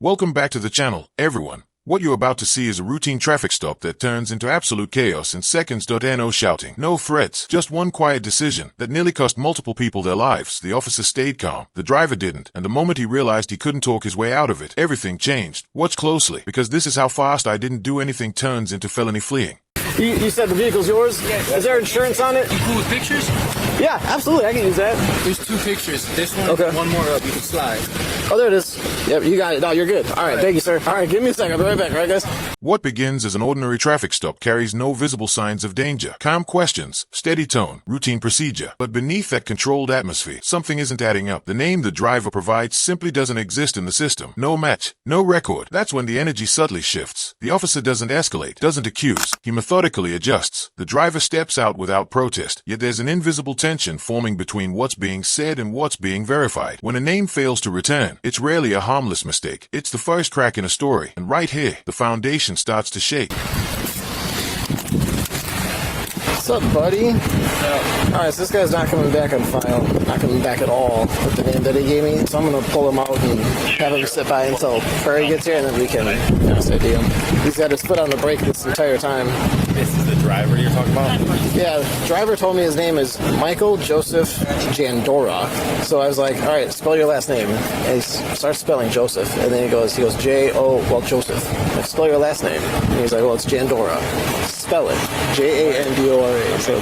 Welcome back to the channel, everyone. What you're about to see is a routine traffic stop that turns into absolute chaos in seconds. No shouting, no threats, just one quiet decision that nearly cost multiple people their lives. The officer stayed calm, the driver didn't, and the moment he realized he couldn't talk his way out of it, everything changed. Watch closely, because this is how fast I didn't do anything turns into felony fleeing. You said the vehicle's yours? Yes. Is there insurance on it? You cool with pictures? Yeah, absolutely. I can use that. There's two pictures. This one, okay. One more up. You can slide. Oh, there it is. Yep, you got it. No, you're good. All right, thank you, sir. All right, give me a second. I'll be right back. All right, guys? What begins as an ordinary traffic stop carries no visible signs of danger. Calm questions, steady tone, routine procedure. But beneath that controlled atmosphere, something isn't adding up. The name the driver provides simply doesn't exist in the system. No match, no record. That's when the energy subtly shifts. The officer doesn't escalate, doesn't accuse. He methodically adjusts. The driver steps out without protest, yet there's an invisible tension forming between what's being said and what's being verified. When a name fails to return, it's rarely a harmless mistake. It's the first crack in a story. And right here, the foundation starts to shake. What's up, buddy? Alright, so this guy's not coming back on file. Not coming back at all with the name that he gave me. So I'm going to pull him out and have him sit by until Curry gets here, and then we can ID him. He's got his foot on the brake this entire time. This is the driver you're talking about? Yeah, the driver told me his name is Michael Joseph Jandora. So I was like, alright, spell your last name. And he starts spelling Joseph. And then he goes, Joseph. Like, spell your last name. And he's like, well, it's Jandora. Spell it. Jandora. So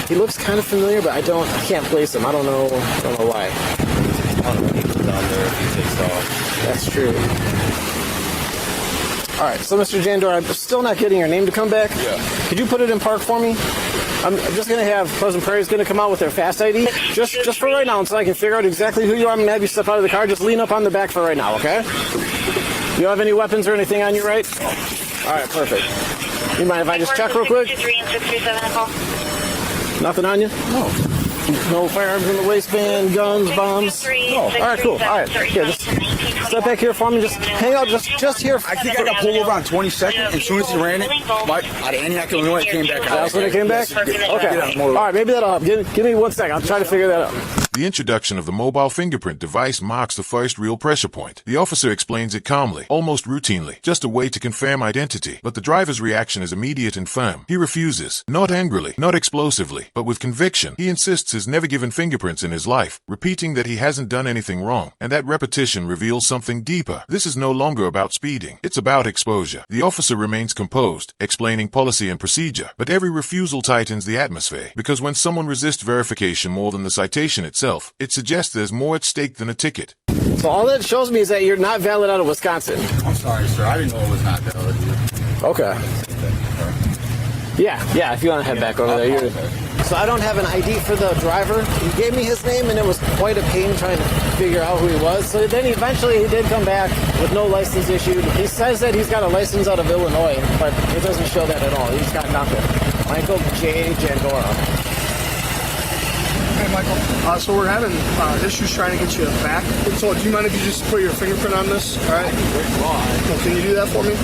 he looks kind of familiar, but I can't place him. I don't know why. There's a ton of people down there if he takes off. That's true. All right, so Mr. Jandora, I'm still not getting your name to come back. Yeah. Could you put it in park for me? I'm just going to have Pleasant Prairie's going to come out with their fast ID, just for right now, until I can figure out exactly who you are. I'm going to have you step out of the car. Just lean up on the back for right now, okay? You don't have any weapons or anything on you, right? All right, perfect. You mind if I just check real quick? Nothing on you? No. No firearms in the waistband, guns, bombs? No. All right, cool. All right. Yeah, just step back here for me. Just hang out just here. I think I got pulled over on 22nd. As soon as he ran it, out of Antioch, Illinois, it came back. That's when it came back? Okay. All right, maybe that'll help. Give me 1 second. I'll try to figure that out. The introduction of the mobile fingerprint device marks the first real pressure point. The officer explains it calmly, almost routinely, just a way to confirm identity. But the driver's reaction is immediate and firm. He refuses, not angrily, not explosively, but with conviction. He insists he's never given fingerprints in his life, repeating that he hasn't done anything wrong. And that repetition reveals something deeper. This is no longer about speeding. It's about exposure. The officer remains composed, explaining policy and procedure. But every refusal tightens the atmosphere, because when someone resists verification more than the citation itself, it suggests there's more at stake than a ticket. So all that shows me is that you're not valid out of Wisconsin. I'm sorry, sir. I didn't know it was not valid. Okay. Yeah, if you want to head back over there. So I don't have an ID for the driver. He gave me his name, and it was quite a pain trying to figure out who he was. So then eventually he did come back with no license issued. He says that he's got a license out of Illinois, but it doesn't show that at all. He's got nothing. Michael J. Jandora. Hey, Michael. So we're having issues trying to get you back. So do you mind if you just put your fingerprint on this? All right. Well, can you do that for me?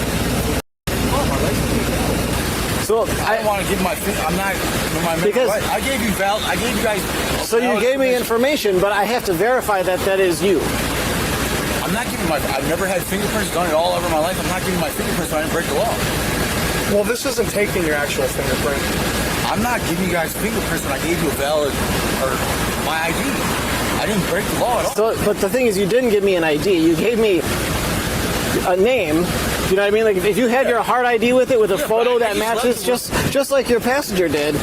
So I don't want to give my. I'm not. Because I gave you guys. So you gave me information, but I have to verify that is you. I'm not giving my. I've never had fingerprints done it all over my life. I'm not giving my fingerprints so I didn't break the law. Well, this isn't taking your actual fingerprint. I'm not giving you guys fingerprints when I gave you a valid or my ID. I didn't break the law at all. So, but the thing is, you didn't give me an ID. You gave me a name. You know what I mean? Like if you had your hard ID with it, with a photo that matches, just like your passenger did.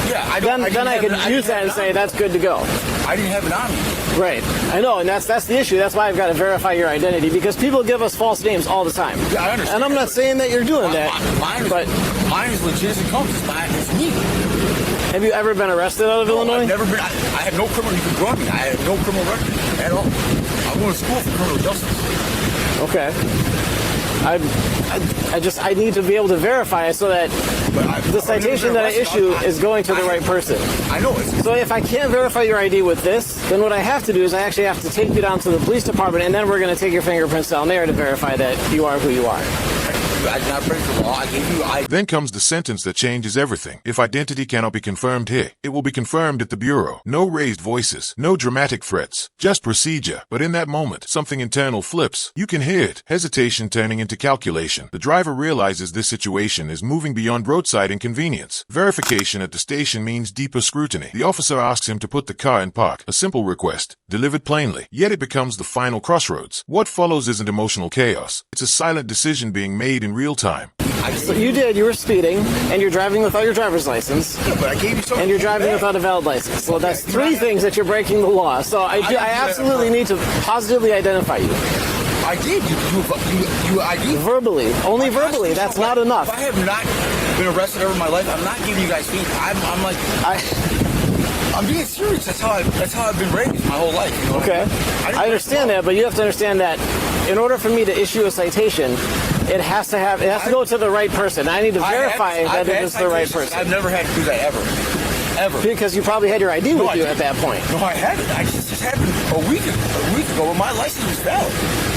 Yeah, then I could use that and say that's good to go. I didn't have it on me. Right. I know, and that's the issue. That's why I've got to verify your identity, because people give us false names all the time. Yeah, I understand. And I'm not saying that you're doing that. Mine is legit as it comes. It's me. Have you ever been arrested out of Illinois? I've never been. I have no criminal. You can run me. I have no criminal record at all. I'm going to school for criminal justice. Okay. I need to be able to verify it so that the citation that I issue is going to the right person. I know. So if I can't verify your ID with this, then what I have to do is I actually have to take you down to the police department, and then we're going to take your fingerprints down there to verify that you are who you are. I did not break the law. I gave you Then comes the sentence that changes everything. If identity cannot be confirmed here, it will be confirmed at the bureau. No raised voices, no dramatic threats, just procedure. But in that moment, something internal flips. You can hear it. Hesitation turning into calculation. The driver realizes this situation is moving beyond roadside inconvenience. Verification at the station means deeper scrutiny. The officer asks him to put the car in park. A simple request, delivered plainly. Yet it becomes the final crossroads. What follows isn't emotional chaos. It's a silent decision being made in real time. So you were speeding, and you're driving without your driver's license. Yeah, but I gave you something. And you're driving without a valid license. So that's three things that you're breaking the law. So I absolutely need to positively identify you. I did. You ID. Verbally. Only verbally. That's not enough. If I have not been arrested ever in my life, I'm not giving you guys feedback. I'm being serious. That's how I've been raised my whole life. You know? Okay. I understand that, but you have to understand that in order for me to issue a citation, it has to go to the right person. I need to verify that it is the right person. I've never had to do that ever. Because you probably had your ID with you at that point. No, I haven't. I just happened a week ago when my license was valid.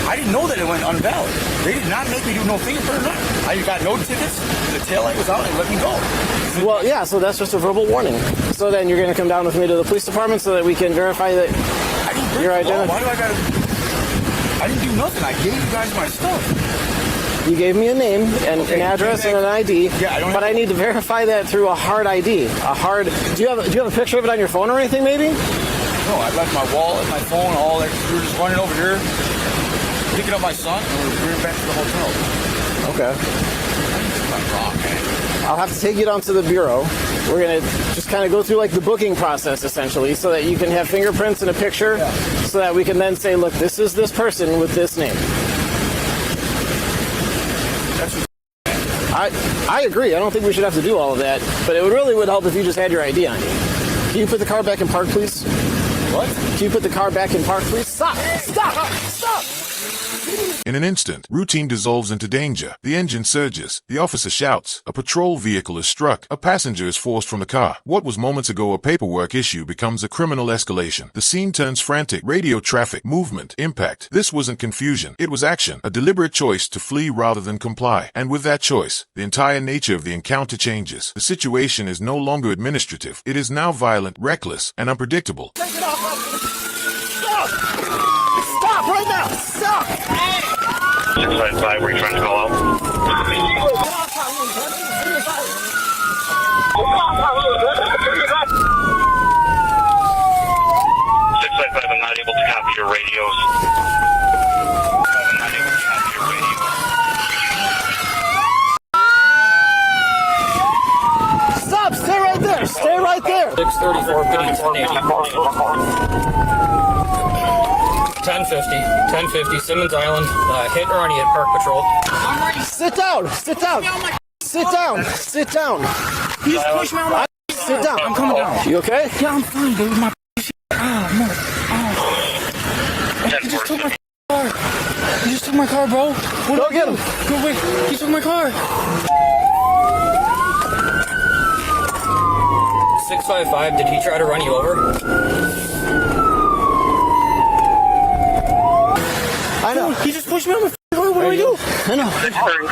I didn't know that it went unvalid. They did not make me do no fingerprint or nothing. I got no tickets. The taillight was out and let me go. Well, yeah, so that's just a verbal warning. So then you're going to come down with me to the police department so that we can verify that you're identified. Why do I got to... I didn't do nothing. I gave you guys my stuff. You gave me a name and an address and an ID, but I need to verify that through a hard ID. Do you have a picture of it on your phone or anything, maybe? No, I left my wallet, my phone, all that. We were just running over here, picking up my son, and we were bringing back to the hotel. Okay. I'll have to take you down to the bureau. We're going to just kind of go through like the booking process, essentially, so that you can have fingerprints and a picture, so that we can then say, look, this is this person with this name. I agree. I don't think we should have to do all of that, but it really would help if you just had your ID on you. Can you put the car back in park, please? What? Can you put the car back in park, please? Stop! Stop! Stop! In an instant, routine dissolves into danger. The engine surges. The officer shouts. A patrol vehicle is struck. A passenger is forced from the car. What was moments ago a paperwork issue becomes a criminal escalation. The scene turns frantic. Radio traffic, movement, impact. This wasn't confusion. It was action. A deliberate choice to flee rather than comply. And with that choice, the entire nature of the encounter changes. The situation is no longer administrative. It is now violent, reckless, and unpredictable. Take it off! Stop! Stop right now! Stop! 655, were you trying to call out? 655, I'm not able to copy your radios. I'm not able to copy your radios. Stop! Stay right there! Stay right there! 634, PD 1050, Simmons Island, hit or on hit Park Patrol. Sit down! Sit down! Sit down! Sit down! He's pushing me on my... Sit down! I'm coming down. You okay? Yeah, I'm fine, baby. My He just took my car. He just took my car, bro. Go get him! Go wait. He took my car. 655, did he try to run you over? I know. He just pushed me on the car. What do I do? I know.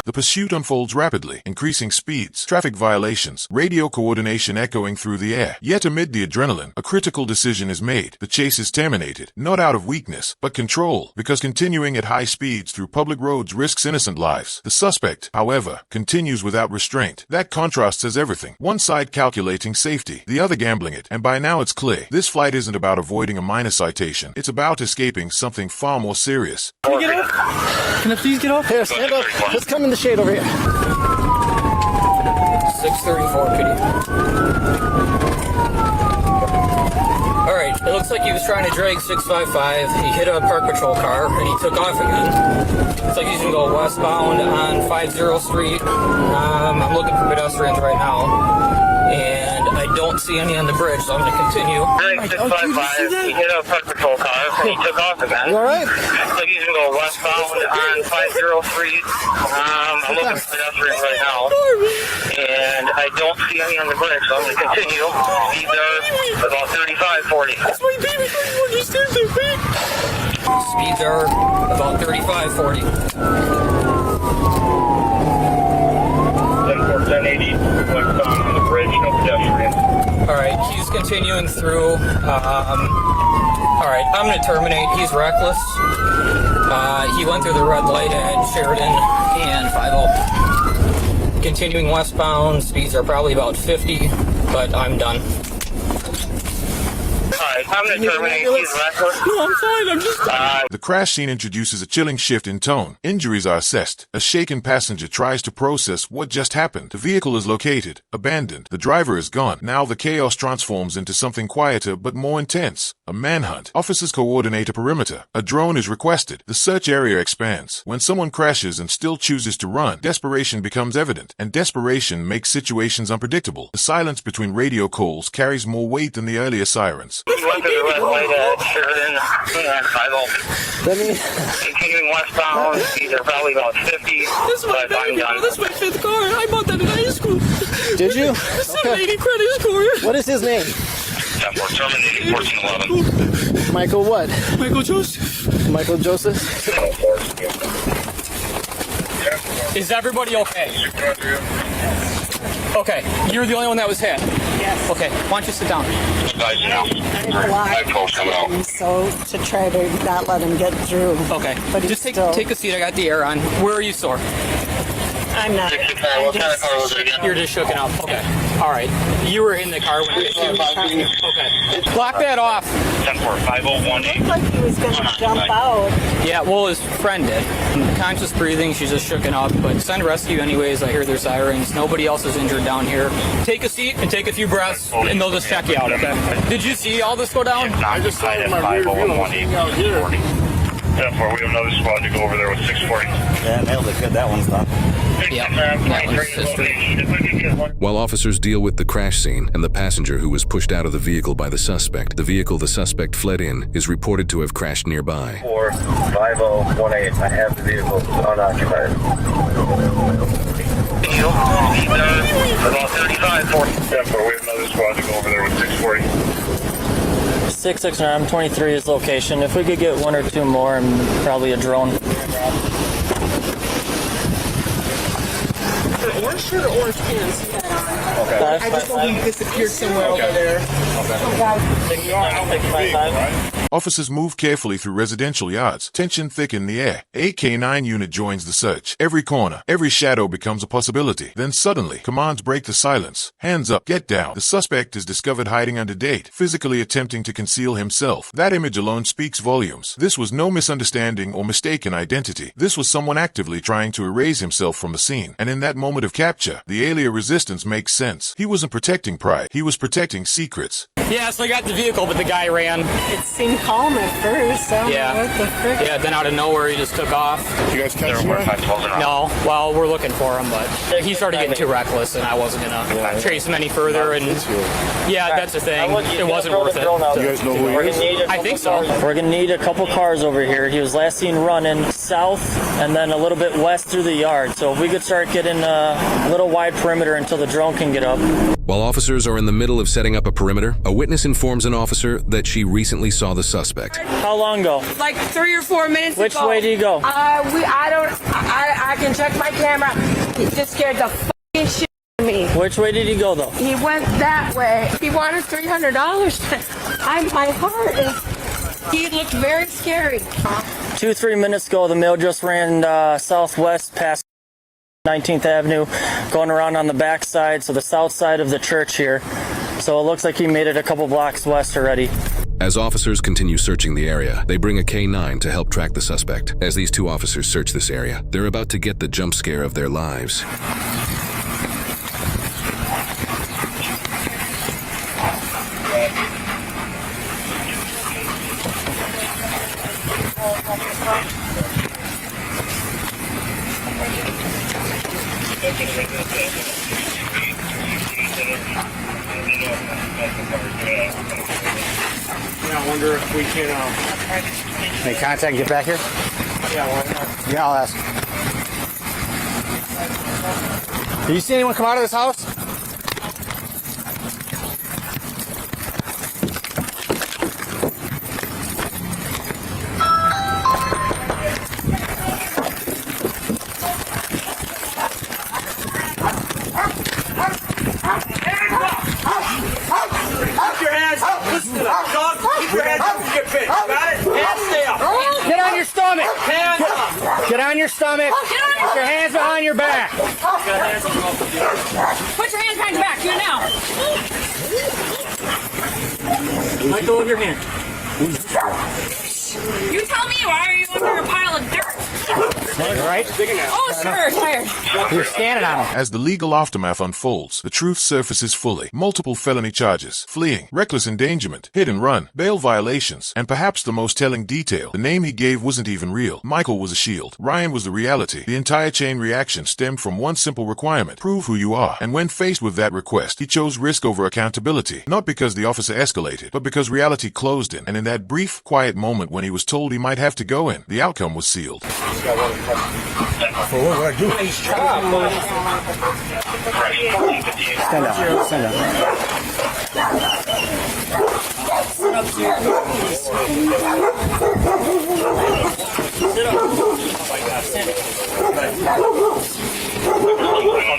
The pursuit unfolds rapidly, increasing speeds, traffic violations, radio coordination echoing through the air. Yet amid the adrenaline, a critical decision is made. The chase is terminated, not out of weakness, but control, because continuing at high speeds through public roads risks innocent lives. The suspect, however, continues without restraint. That contrast says everything. One side calculating safety, the other gambling it, and by now it's clear. This flight isn't about avoiding a minor citation. It's about escaping something far more serious. Can I get off? Can I please get off? Here, stand up. Let's come in the shade over here. 634, PD. Alright, it looks like he was trying to drag 655. He hit a Park Patrol car, and he took off again. Looks like he's going to go westbound on 50 Street. I'm looking for pedestrians right now. And I don't see any on the bridge, so I'm going to continue. 655, he hit a Park Patrol car, and he took off again. You alright? Looks like he's going to go westbound on 50 Street. I'm looking for pedestrians right now. And I don't see any on the bridge, so I'm going to continue. Speeds are about 35, 40. That's my baby. Speeds are about 35, 40. 180 westbound on the bridge, no pedestrian. All right, he's continuing through. All right, I'm going to terminate. He's reckless. He went through the red light at Sheridan and 50. Continuing westbound, speeds are probably about 50, but I'm done. Alright, I'm going to terminate. He's reckless. No, I'm fine. I'm just... The crash scene introduces a chilling shift in tone. Injuries are assessed. A shaken passenger tries to process what just happened. The vehicle is located, abandoned. The driver is gone. Now the chaos transforms into something quieter but more intense. A manhunt. Officers coordinate a perimeter. A drone is requested. The search area expands. When someone crashes and still chooses to run, desperation becomes evident, and desperation makes situations unpredictable. The silence between radio calls carries more weight than the earlier sirens. He went through the red light at Sheridan and 50. Continuing westbound, speeds are probably about 50, but I'm done. This is my fifth car. I bought that in high school. Did you? 780 credit score. What is his name? 10-4, terminating 1411. Michael what? Michael Joseph. Michael Joseph? Is everybody okay? Okay, you're the only one that was hit. Yes. Okay, why don't you sit down? Guys, now. Coming out. So to try to not let him get through. Okay, But just he's take a seat. I got the air on. Where are you sore? I'm not. What kind of car was it again? You're just shooken up. Okay. All right. You were in the car when it hit you. Okay. Block that off. 10-4, 5018. Looked like he was going to jump out. Yeah, well, his friend did. Conscious breathing. She's just shooken up. But send rescue anyways. I hear their sirens. Nobody else is injured down here. Take a seat and take a few breaths, and they'll just check you out, okay? Did you see all this go down? I just saw it in my rear view. I was looking out here. 10-4, we have another squad to go over there with 640. Yeah, nailed it. Good. That one's done. Yeah, that was history. While officers deal with the crash scene and the passenger who was pushed out of the vehicle by the suspect, the vehicle the suspect fled in is reported to have crashed nearby. 5018, I have the vehicle unoccupied. About 35, 40. 10-4, we have another squad to go over there with 640. 6-6 I'm 23 is location. If we could get one or two more and probably a drone. Orange shirt or orange pants he had on. Okay. I just know he disappeared somewhere over there. Officers move carefully through residential yards. Tension thick in the air. A K-9 unit joins the search. Every corner, every shadow becomes a possibility. Then suddenly, commands break the silence. Hands up, get down. The suspect is discovered hiding under date, physically attempting to conceal himself. That image alone speaks volumes. This was no misunderstanding or mistaken identity. This was someone actively trying to erase himself from the scene. And in that moment of capture, the alien resistance makes sense. He wasn't protecting pride. He was protecting secrets. Yeah, so I got the vehicle, but the guy ran. It seemed calm at first. So Yeah. What the frick? Yeah, then out of nowhere he just took off. You guys catch him? No, well, we're looking for him, but he started getting too reckless, and I wasn't gonna trace him any further. And yeah, that's the thing. It wasn't worth it. You guys know who he is? I think so. We're gonna need a couple cars over here. He was last seen running south and then a little bit west through the yard. So if we could start getting a little wide perimeter until the drone can get up. While officers are in the middle of setting up a perimeter, a witness informs an officer that she recently saw the suspect. How long ago? Like 3 or 4 minutes Which ago. way do you go? I can check my camera. He just scared the fucking shit out of me. Which way did he go though? He went that way. He wanted $300. My heart is. He looked very scary. 2-3 minutes ago, the male just ran southwest past 19th Avenue, going around on the back side, so the south side of the church here. So it looks like he made it a couple blocks west already. As officers continue searching the area, they bring a K-9 to help track the suspect. As these two officers search this area, they're about to get the jump scare of their lives. Yeah, I wonder if we can Make contact and get back here? Yeah, I'll ask. Do you see anyone come out of this house? your stomach. Put your hands behind your back. Put your hands behind your back. Do it now. Let go of your hand. You tell me, why are you under a pile of dirt? Right? Oh, sure, tired. You're standing on him. As the legal aftermath unfolds, the truth surfaces fully. Multiple felony charges, fleeing, reckless endangerment, hit and run, bail violations, and perhaps the most telling detail, the name he gave wasn't even real. Michael was a shield. Ryan was the reality. The entire chain reaction stemmed from one simple requirement: prove who you are. And when faced with that request, he chose risk over accountability. Not because the officer escalated, but because reality closed in. And in that brief, quiet moment when he was told he might have to go in, the outcome was sealed. So what do I do? Stand up. Stand up. I'm